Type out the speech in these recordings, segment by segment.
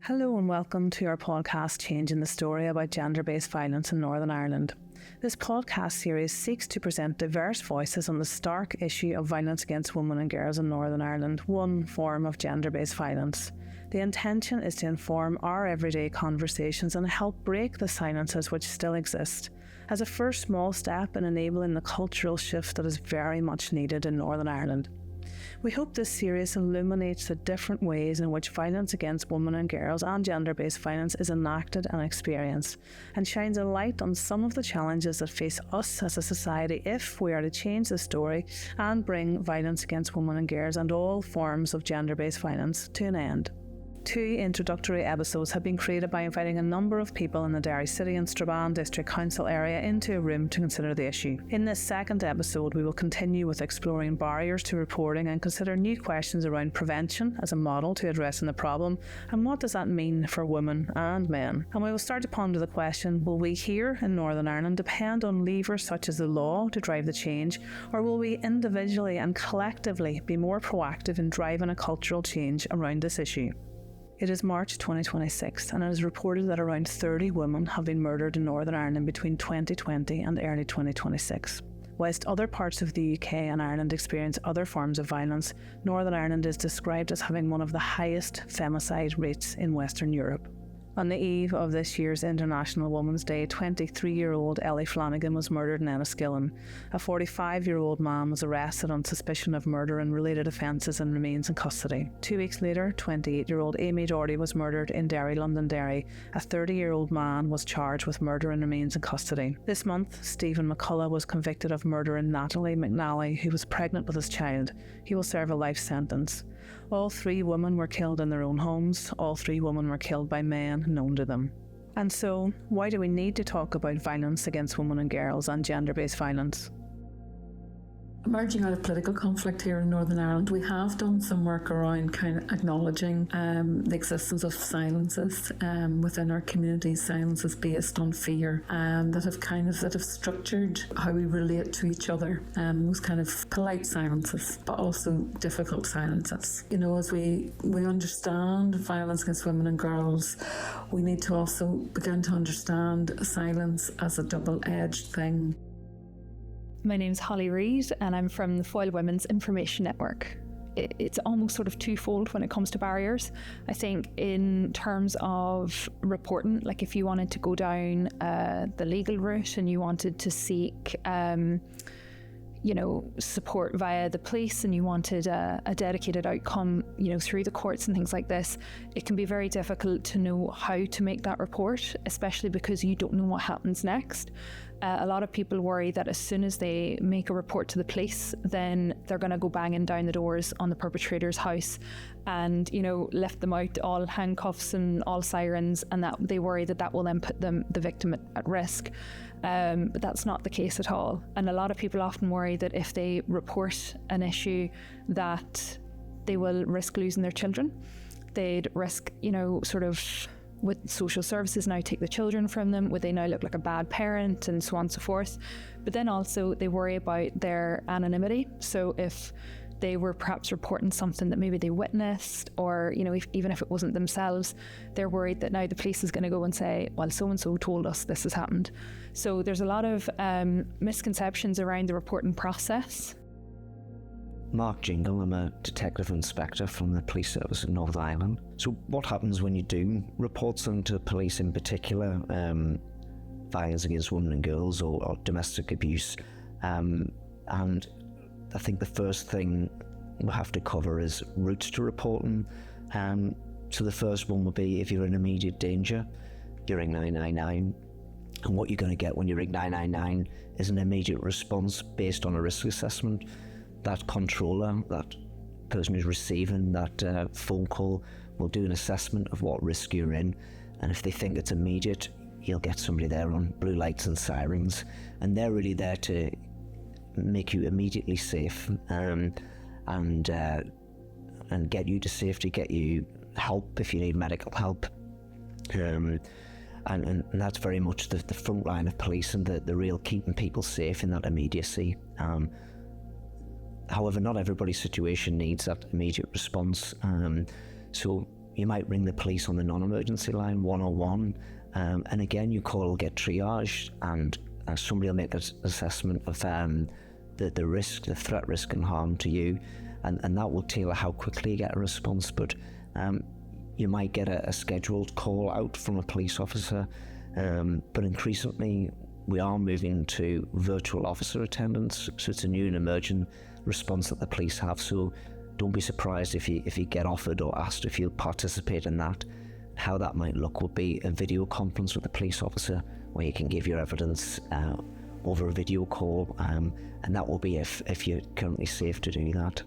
Hello and welcome to our podcast Changing the Story about gender-based violence in Northern Ireland. This podcast series seeks to present diverse voices on the stark issue of violence against women and girls in Northern Ireland, one form of gender-based violence. The intention is to inform our everyday conversations and help break the silences which still exist, as a first small step in enabling the cultural shift that is very much needed in Northern Ireland. We hope this series illuminates the different ways in which violence against women and girls and gender-based violence is enacted and experienced, and shines a light on some of the challenges that face us as a society if we are to change the story and bring violence against women and girls and all forms of gender-based violence to an end. 2 introductory episodes have been created by inviting a number of people in the Derry City and Strabane District Council area into a room to consider the issue. In this second episode, we will continue with exploring barriers to reporting and consider new questions around prevention as a model to addressing the problem, and what does that mean for women and men. And we will start to ponder the question, will we here in Northern Ireland depend on levers such as the law to drive the change, or will we individually and collectively be more proactive in driving a cultural change around this issue? It is March 2026 and it is reported that around 30 women have been murdered in Northern Ireland between 2020 and early 2026. Whilst other parts of the UK and Ireland experience other forms of violence, Northern Ireland is described as having one of the highest femicide rates in Western Europe. On the eve of this year's International Women's Day, 23-year-old Ellie Flanagan was murdered in Enniskillen. A 45-year-old man was arrested on suspicion of murder and related offences and remains in custody. 2 weeks later, 28-year-old Amy Doherty was murdered in Derry, Londonderry. A 30-year-old man was charged with murder and remains in custody. This month, Stephen McCullough was convicted of murdering Natalie McNally, who was pregnant with his child. He will serve a life sentence. All 3 women were killed in their own homes. All 3 women were killed by men known to them. And so, why do we need to talk about violence against women and girls and gender-based violence? Emerging out of political conflict here in Northern Ireland, we have done some work around kind of acknowledging the existence of silences within our communities, silences based on fear, that have structured how we relate to each other. Those kind of polite silences, but also difficult silences. You know, as we understand violence against women and girls, we need to also begin to understand silence as a double-edged thing. My name's Holly Reid and I'm from the Foyle Women's Information Network. It's almost sort of twofold when it comes to barriers. I think in terms of reporting, like if you wanted to go down the legal route and you wanted to seek support via the police and you wanted a dedicated outcome, through the courts and things like this, it can be very difficult to know how to make that report, especially because you don't know what happens next. A lot of people worry that as soon as they make a report to the police, then they're going to go banging down the doors on the perpetrator's house and, lift them out, all handcuffs and all sirens, and that they worry that will then put the victim at risk. But that's not the case at all. And a lot of people often worry that if they report an issue that they will risk losing their children. They'd risk, with social services now take the children from them, would they now look like a bad parent and so on and so forth. But then also they worry about their anonymity. So if they were perhaps reporting something that maybe they witnessed, or even if it wasn't themselves, they're worried that now the police is going to go and say, well, so-and-so told us this has happened. So there's a lot of misconceptions around the reporting process. Mark Jingle, I'm a detective inspector from the police service in Northern Ireland. So what happens when you do report something to police, in particular violence against women and girls or domestic abuse? And I think the first thing we'll have to cover is routes to reporting. So the first one would be if you're in immediate danger, you ring 999. And what you're going to get when you ring 999 is an immediate response based on a risk assessment. That controller, that person who's receiving that phone call, will do an assessment of what risk you're in. And if they think it's immediate, you'll get somebody there on blue lights and sirens. And they're really there to make you immediately safe and get you to safety, get you help if you need medical help. And that's very much the front line of police and the real keeping people safe in that immediacy. However, not everybody's situation needs that immediate response. So you might ring the police on the non-emergency line 101, and again your call will get triaged, and somebody will make an assessment of the risk, the threat, risk and harm to you, and that will tailor how quickly you get a response. But you might get a scheduled call out from a police officer, but increasingly we are moving to virtual officer attendance, so it's a new and emerging response that the police have. So don't be surprised if you get offered or asked if you'll participate in that. How that might look would be a video conference with the police officer where you can give your evidence over a video call, and that will be if you're currently safe to do that.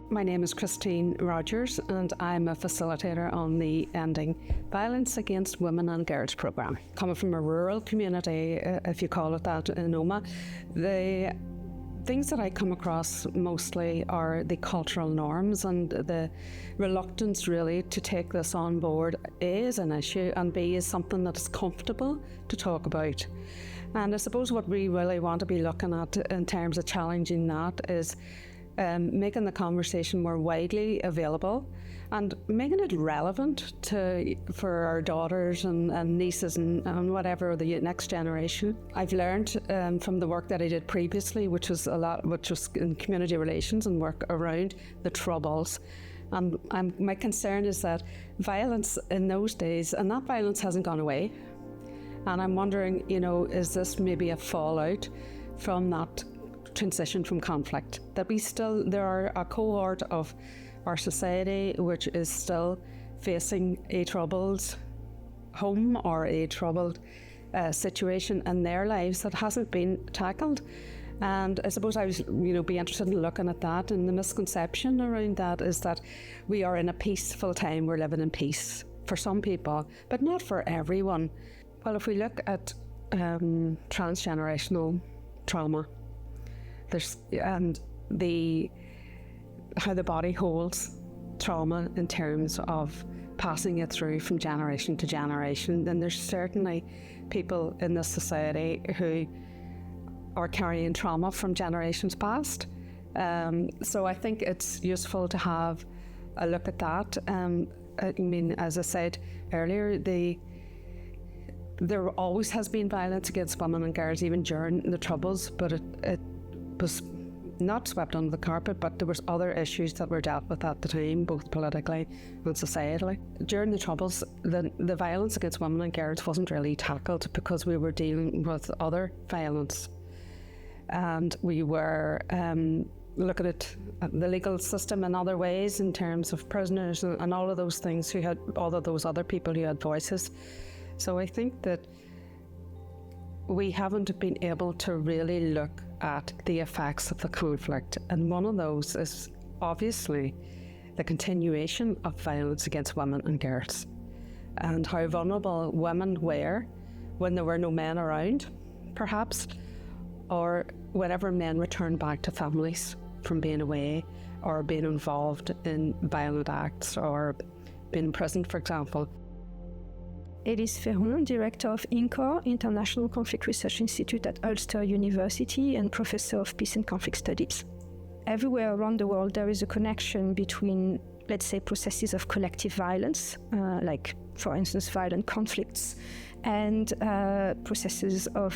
My name is Christine Rogers, and I'm a facilitator on the Ending Violence Against Women and Girls programme. Coming from a rural community, if you call it that, in Oma, the things that I come across mostly are the cultural norms, and the reluctance really to take this on board A, is an issue, and B, is something that is comfortable to talk about. And I suppose what we really want to be looking at in terms of challenging that is making the conversation more widely available and making it relevant for our daughters and nieces and whatever, the next generation. I've learned from the work that I did previously, which was in community relations and work around the Troubles. And my concern is that violence in those days, and that violence hasn't gone away. And I'm wondering, is this maybe a fallout from that transition from conflict, that there are a cohort of our society which is still facing a troubled home or a troubled situation in their lives that hasn't been tackled. And I suppose I was, be interested in looking at that, and the misconception around that is that we are in a peaceful time, we're living in peace for some people, but not for everyone. Well, if we look at transgenerational trauma, how the body holds trauma in terms of passing it through from generation to generation, then there's certainly people in this society who are carrying trauma from generations past. So I think it's useful to have a look at that. As I said earlier, there always has been violence against women and girls, even during the Troubles, but it was not swept under the carpet, but there was other issues that were dealt with at the time, both politically and societally. During the Troubles, the violence against women and girls wasn't really tackled because we were dealing with other violence, and we were looking at the legal system in other ways in terms of prisoners and all of those things, all of those other people who had voices. So I think that we haven't been able to really look at the effects of the conflict, and one of those is obviously the continuation of violence against women and girls, and how vulnerable women were when there were no men around, perhaps, or whenever men returned back to families from being away or being involved in violent acts or being imprisoned, for example. Elise Ferron, Director of INCOR, International Conflict Research Institute at Ulster University and Professor of Peace and Conflict Studies. Everywhere around the world there is a connection between, let's say, processes of collective violence, like, for instance, violent conflicts, and processes of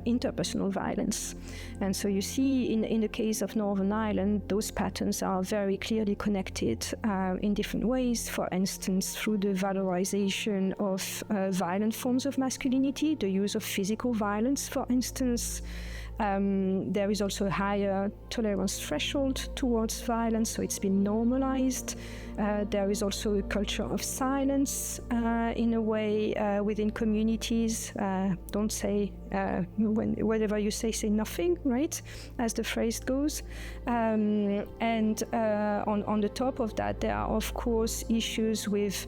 interpersonal violence. And so you see in the case of Northern Ireland, those patterns are very clearly connected in different ways. For instance, through the valorization of violent forms of masculinity, the use of physical violence, for instance. There is also a higher tolerance threshold towards violence, so it's been normalized. There is also a culture of silence in a way within communities. Don't say, whatever you say nothing, right? As the phrase goes. And on the top of that, there are, of course, issues with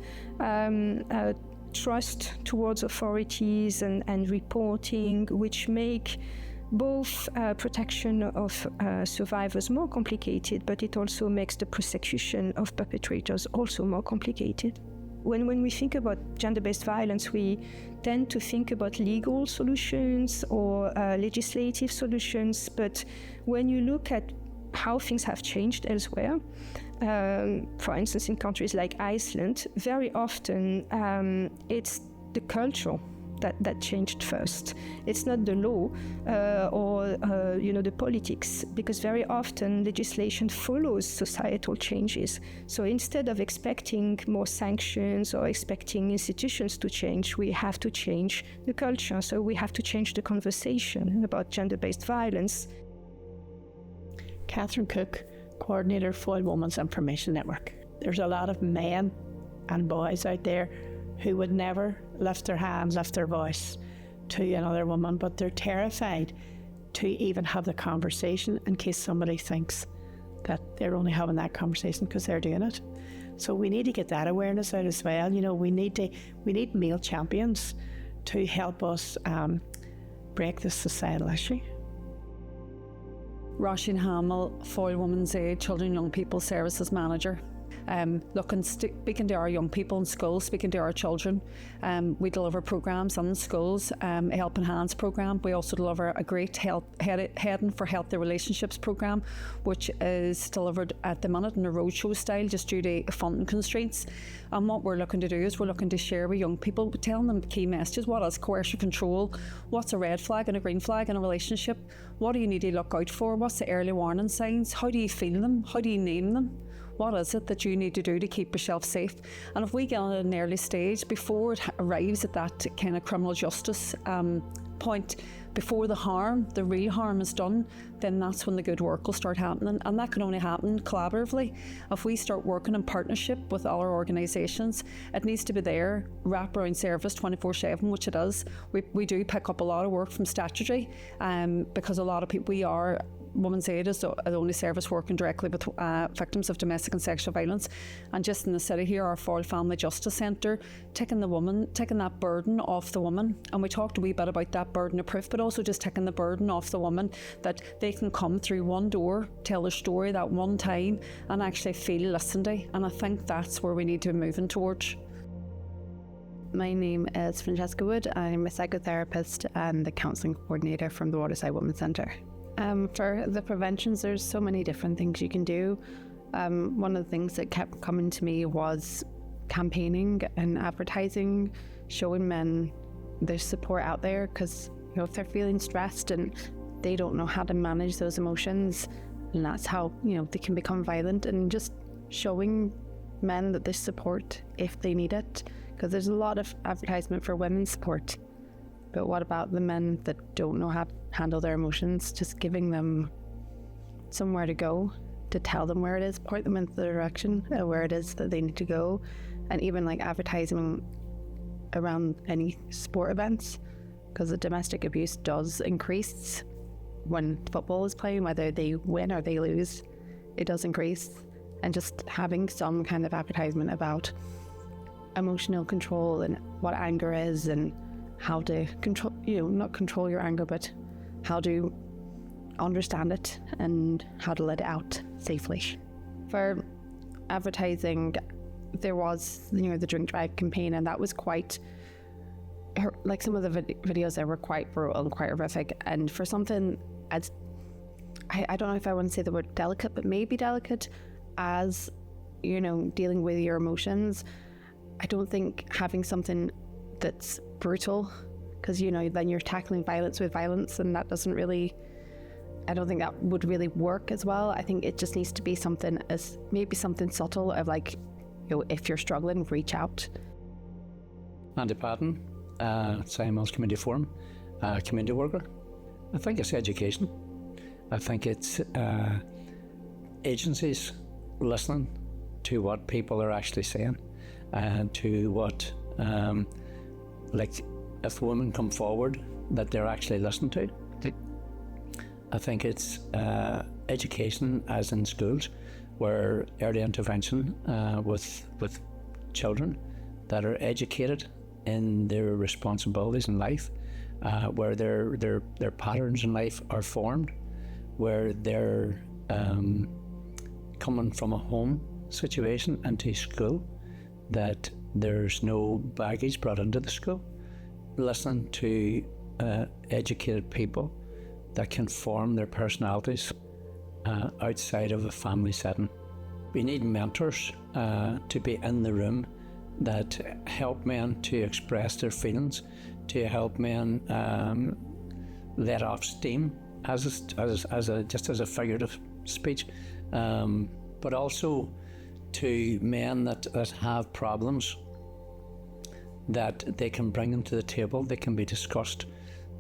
trust towards authorities and reporting, which make both protection of survivors more complicated, but it also makes the prosecution of perpetrators also more complicated. When we think about gender-based violence, we tend to think about legal solutions or legislative solutions, but when you look at how things have changed elsewhere. For instance, in countries like Iceland, very often it's the culture that changed first. It's not the law or the politics, because very often legislation follows societal changes. So instead of expecting more sanctions or expecting institutions to change, we have to change the culture. So we have to change the conversation about gender-based violence. Catherine Cook, Coordinator Foil Women's Information Network. There's a lot of men and boys out there who would never lift their hand, lift their voice to another woman, but they're terrified to even have the conversation in case somebody thinks that they're only having that conversation because they're doing it. So we need to get that awareness out as well. We need male champions to help us break this societal issue. Roisin Hamill, Foil Women's Aid Children and Young People Services Manager. Speaking to our young people in schools, speaking to our children. We deliver programmes in schools, a Helping Hands programme. We also deliver a great Heading for Healthy Relationships programme, which is delivered at the minute in a roadshow style just due to funding constraints. And what we're looking to do is we're looking to share with young people, telling them key messages. What is coercive control? What's a red flag and a green flag in a relationship? What do you need to look out for? What's the early warning signs? How do you feel them? How do you name them? What is it that you need to do to keep yourself safe? And if we get at an early stage, before it arrives at that kind of criminal justice point, before the real harm is done, then that's when the good work will start happening. And that can only happen collaboratively. If we start working in partnership with other organisations, it needs to be there, wraparound service 24/7, which it is. We do pick up a lot of work from statutory because a lot of people, Women's Aid is the only service working directly with victims of domestic and sexual violence. And just in the city here, our Foyle Family Justice Centre, taking that burden off the woman. And we talked a wee bit about that burden of proof, but also just taking the burden off the woman, that they can come through one door, tell their story that one time, and actually feel listened to. And I think that's where we need to be moving towards. My name is Francesca Wood. I'm a psychotherapist and the counselling coordinator from the Waterside Women's Centre. For the preventions, there's so many different things you can do. One of the things that kept coming to me was campaigning and advertising, showing men there's support out there, because if they're feeling stressed and they don't know how to manage those emotions, and that's how they can become violent, and just showing men that there's support if they need it, because there's a lot of advertisement for women's support. But what about the men that don't know how to handle their emotions? Just giving them somewhere to go, to tell them where it is, point them in the direction where it is that they need to go. And even like advertising around any sport events, because the domestic abuse does increase when football is playing, whether they win or they lose, it does increase. And just having some kind of advertisement about emotional control and what anger is, and how to control, not control your anger, but how to understand it and how to let it out safely. For advertising, there was, the drink drive campaign, and that was quite, like some of the videos there were quite brutal and quite horrific. And for something as, I don't know if I want to say the word delicate, but maybe delicate, as, dealing with your emotions, I don't think having something that's brutal, because then you're tackling violence with violence, and that doesn't really, I don't think that would really work as well. I think it just needs to be something as maybe something subtle of like, if you're struggling, reach out. Andy Patton, Simon's Community Forum, community worker. I think it's education. I think it's agencies listening to what people are actually saying, and to what like if women come forward that they're actually listened to. I think it's education, as in schools, where early intervention with children that are educated in their responsibilities in life, where their patterns in life are formed, where they're coming from a home situation into school, that there's no baggage brought into the school. Listening to educated people that can form their personalities outside of a family setting. We need mentors to be in the room that help men to express their feelings, to help men let off steam, just as a figurative speech, but also to men that have problems, that they can bring them to the table, they can be discussed.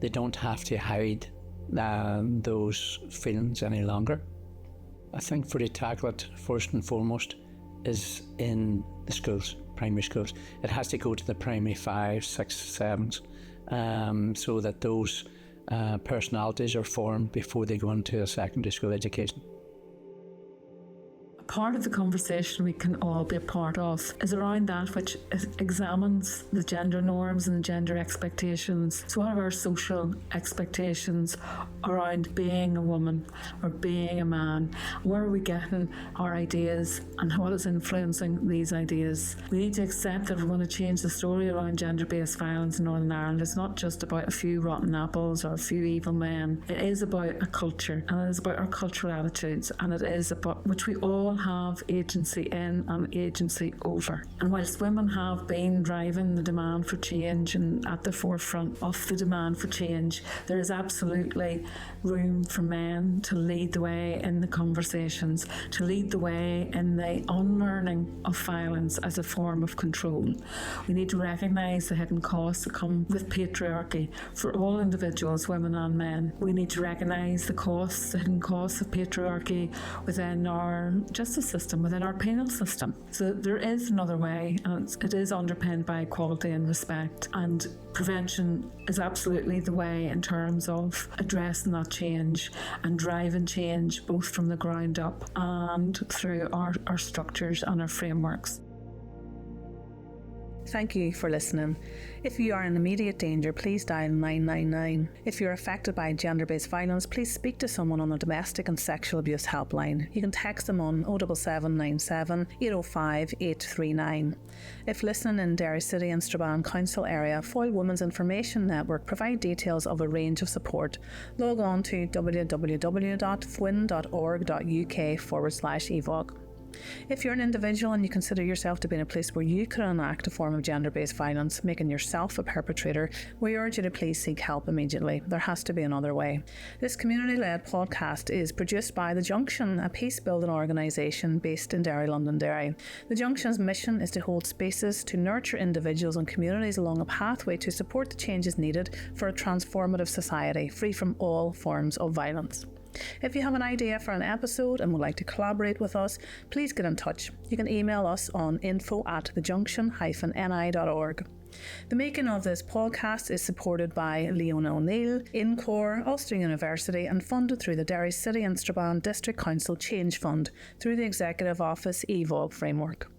They don't have to hide those feelings any longer. I think for to tackle it, first and foremost, is in the schools, primary schools. It has to go to the primary 5, 6, 7s, so that those personalities are formed before they go into a secondary school education. Part of the conversation we can all be a part of is around that which examines the gender norms and gender expectations. So what are our social expectations around being a woman or being a man? Where are we getting our ideas and what is influencing these ideas? We need to accept that we're going to change the story around gender-based violence in Northern Ireland. It's not just about a few rotten apples or a few evil men. It is about a culture, and it is about our cultural attitudes, and it is about which we all have agency in and agency over. And whilst women have been driving the demand for change and at the forefront of the demand for change, there is absolutely room for men to lead the way in the conversations, to lead the way in the unlearning of violence as a form of control. We need to recognise the hidden costs that come with patriarchy for all individuals, women and men. We need to recognise the hidden costs of patriarchy within our justice system, within our penal system. So there is another way, and it is underpinned by equality and respect, and prevention is absolutely the way in terms of addressing that change and driving change both from the ground up and through our structures and our frameworks. Thank you for listening. If you are in immediate danger, please dial 999. If you're affected by gender-based violence, please speak to someone on the Domestic and Sexual Abuse Helpline. You can text them on 07797 805 839. If listening in Derry City and Strabane Council area, Foyle Women's Information Network provide details of a range of support. Log on to www.fwin.org.uk/EVOG. If you're an individual and you consider yourself to be in a place where you could enact a form of gender-based violence, making yourself a perpetrator, we urge you to please seek help immediately. There has to be another way. This community-led podcast is produced by The Junction, a peace-building organisation based in Derry, Londonderry. The Junction's mission is to hold spaces to nurture individuals and communities along a pathway to support the changes needed for a transformative society, free from all forms of violence. If you have an idea for an episode and would like to collaborate with us, please get in touch. You can email us on info@thejunction-ni.org. The making of this podcast is supported by Leona O'Neill, Incor, Ulster University, and funded through the Derry City and Strabane District Council Change Fund through the Executive Office EVOG framework.